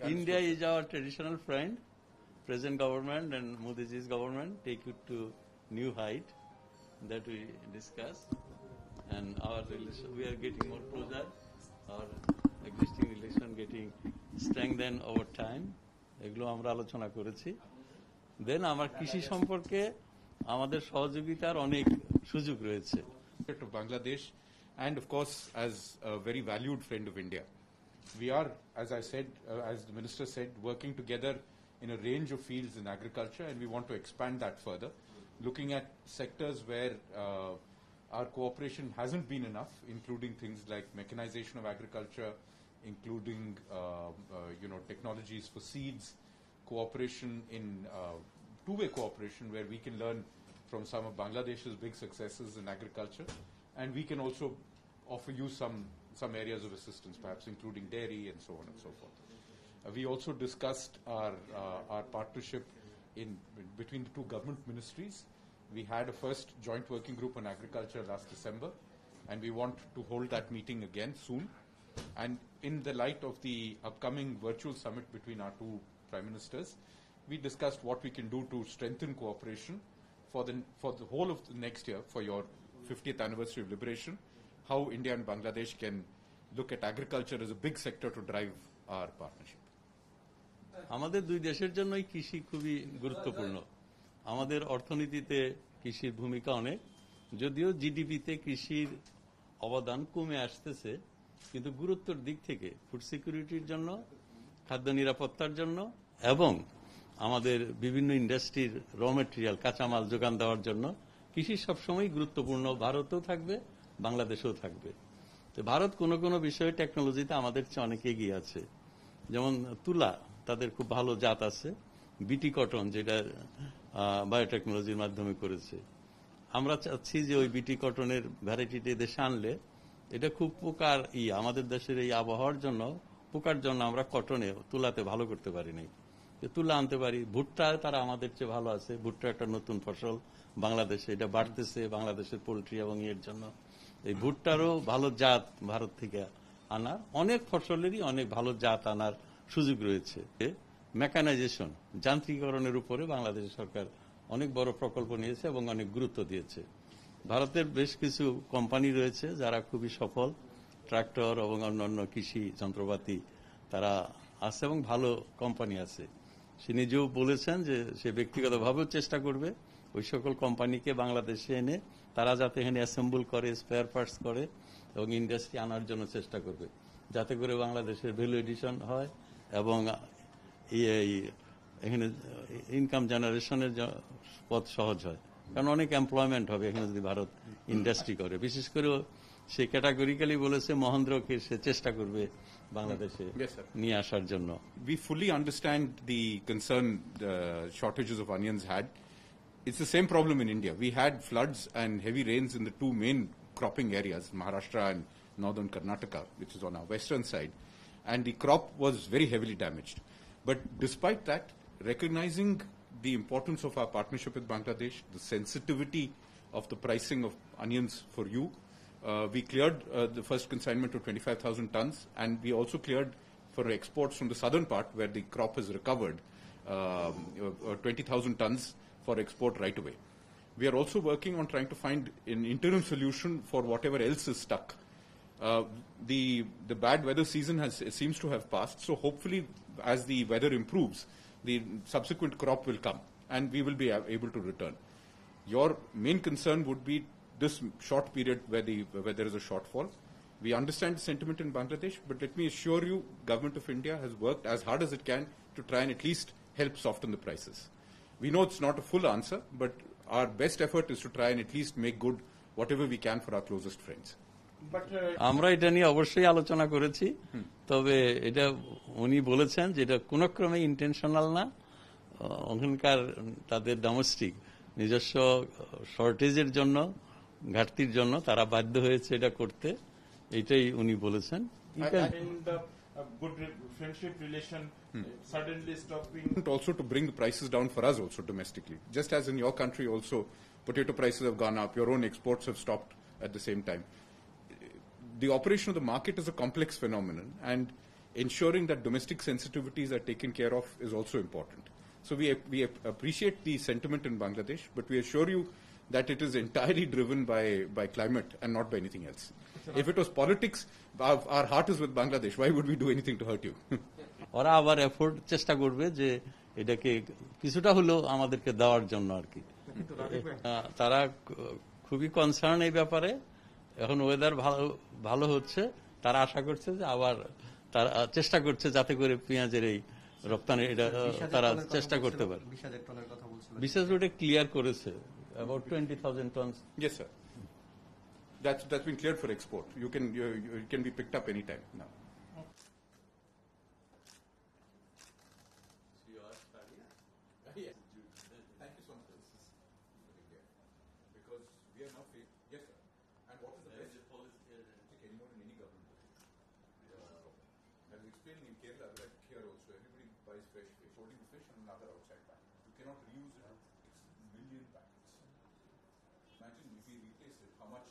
India is our traditional friend. Present government and Modi's government take it to new height that we discuss, and our relation, we are getting more closer. Our existing relation getting strengthened over time. এগুলো আমরা আলোচনা করেছি। দেন আমার কৃষি সম্পর্কে আমাদের সহযোগিতার অনেক সুযোগ রয়েছে। To Bangladesh, and of course as a very valued friend of India. We are, as I said, as the Minister said, working together in a range of fields in agriculture, and we want to expand that further, looking at sectors where our cooperation hasn't been enough, including things like mechanization of agriculture, including technologies for seeds, cooperation in two-way cooperation where we can learn from some of Bangladesh's big successes in agriculture, and we can also offer you some areas of assistance, perhaps including dairy and so on and so forth. We also discussed our partnership between the two government ministries. We had a first joint working group on agriculture last December, and we want to hold that meeting again soon. And in the light of the upcoming virtual summit between our two prime ministers, we discussed what we can do to strengthen cooperation for the whole of the next year, for your 50th anniversary of liberation, how India and Bangladesh can look at agriculture as a big sector to drive our partnership. আমাদের দুই দেশের জন্যই কৃষি খুবই গুরুত্বপূর্ণ। আমাদের অর্থনীতিতে কৃষির ভূমিকা অনেক, যদিও জিডিপিতে কৃষির অবদান কমে আসতেছে, কিন্তু গুরুত্বের দিক থেকে ফুড সিকিউরিটির জন্য, খাদ্য নিরাপত্তার জন্য এবং আমাদের বিভিন্ন ইন্ডাস্ট্রির র মেটেরিয়াল কাঁচামাল যোগান দেওয়ার জন্য কৃষি সবসময় গুরুত্বপূর্ণ। ভারতেও থাকবে, বাংলাদেশেও থাকবে। তো ভারত কোনো কোনো বিষয়ে টেকনোলজিতে আমাদের চেয়ে অনেক এগিয়ে আছে। যেমন তুলা, তাদের খুব ভালো জাত আছে। বিটি কটন, যেটা বায়োটেকনোলজির মাধ্যমে করেছে। আমরা চাচ্ছি যে ওই বিটি কটনের ভ্যারাইটিটি দেশে আনলে এটা খুব পোকার আমাদের দেশের এই আবহাওয়ার জন্য পোকার জন্য আমরা কটনে তুলাতে ভালো করতে পারি নাই। তুলা আনতে পারি। ভুট্টা তারা আমাদের চেয়ে ভালো আছে। ভুট্টা একটা নতুন ফসল বাংলাদেশে, এটা বাড়তেছে বাংলাদেশের পোলট্রি এবং এর জন্য। এই ভুট্টারও ভালো জাত ভারত থেকে আনার, অনেক ফসলেরই অনেক ভালো জাত আনার সুযোগ রয়েছে। মেকানাইজেশন, যান্ত্রিকরণের উপরে বাংলাদেশ সরকার অনেক বড় প্রকল্প নিয়েছে এবং অনেক গুরুত্ব দিয়েছে। ভারতের বেশ কিছু কোম্পানি রয়েছে যারা খুবই সফল, ট্রাক্টর এবং অন্যান্য কৃষি যন্ত্রপাতি তারা আছে এবং ভালো কোম্পানি আছে। সে নিজেও বলেছেন যে সে ব্যক্তিগতভাবেও চেষ্টা করবে ওই সকল কোম্পানিকে বাংলাদেশে এনে তারা যাতে এখানে অ্যাসেম্বল করে, স্পেয়ার পার্টস করে এবং ইন্ডাস্ট্রি আনার জন্য চেষ্টা করবে, যাতে করে বাংলাদেশের ভ্যালু এডিশন হয় এবং এখানে ইনকাম জেনারেশনের পথ সহজ হয়। কারণ অনেক এমপ্লয়মেন্ট হবে এখানে যদি ভারত ইন্ডাস্ট্রি করে। বিশেষ করে সে ক্যাটাগরিক্যালি বলেছে মহেন্দ্রকে সে চেষ্টা করবে বাংলাদেশে নিয়ে আসার জন্য। We fully understand the concern the shortages of onions had. It's the same problem in India. We had floods and heavy rains in the two main cropping areas, Maharashtra and northern Karnataka, which is on our western side, and the crop was very heavily damaged. But despite that, recognizing the importance of our partnership with Bangladesh, the sensitivity of the pricing of onions for you, we cleared the first consignment of 25,000 tons, and we also cleared for exports from the southern part where the crop has recovered 20,000 tons for export right away. We are also working on trying to find an interim solution for whatever else is stuck. The bad weather season seems to have passed, so hopefully as the weather improves, the subsequent crop will come and we will be able to return. Your main concern would be this short period where there is a shortfall. We understand the sentiment in Bangladesh, but let me assure you, Government of India has worked as hard as it can to try and at least help soften the prices. We know it's not a full answer, but our best effort is to try and at least make good whatever we can for our closest friends. But আমরা এটা নিয়ে অবশ্যই আলোচনা করেছি, তবে এটা উনি বলেছেন যে এটা কোন ক্রমে ইন্টেনশনাল না। ওখানকার তাদের ডোমেস্টিক নিজস্ব শর্টেজের জন্য, ঘাটতির জন্য তারা বাধ্য হয়েছে এটা করতে, এটাই উনি বলেছেন। In the good friendship relation, suddenly stopping. also to bring the prices down for us also domestically. Just as in your country also, potato prices have gone up, your own exports have stopped at the same time. The operation of the market is a complex phenomenon, and ensuring that domestic sensitivities are taken care of is also important. So we appreciate the sentiment in Bangladesh, but we assure you that it is entirely driven by climate and not by anything else. If it was politics, our heart is with Bangladesh. Why would we do anything to hurt you? ওরা আবার effort চেষ্টা করবে যে এটাকে কিছুটা হলেও আমাদেরকে দেওয়ার জন্য আর কি। তারা খুবই কনসার্ন এই ব্যাপারে। এখন ওয়েদার ভালো হচ্ছে, তারা আশা করছে যে আবার তারা চেষ্টা করছে যাতে করে পেঁয়াজের এই রপ্তানি এটা তারা চেষ্টা করতে পারে। 20,000 টনের কথা বলছিলেন। বিশেষ রুটে ক্লিয়ার করেছে about 20,000 tons. Yes, sir. That's been cleared for export. It can be picked up anytime now. Thank you so much. Because we are not yes, sir. And what is the best policy anymore in any government? As explained in Kerala, like here also, everybody buys fresh fish, holding the fish and another outside pack. You cannot reuse it. It's million packets. Imagine if we replace it, how much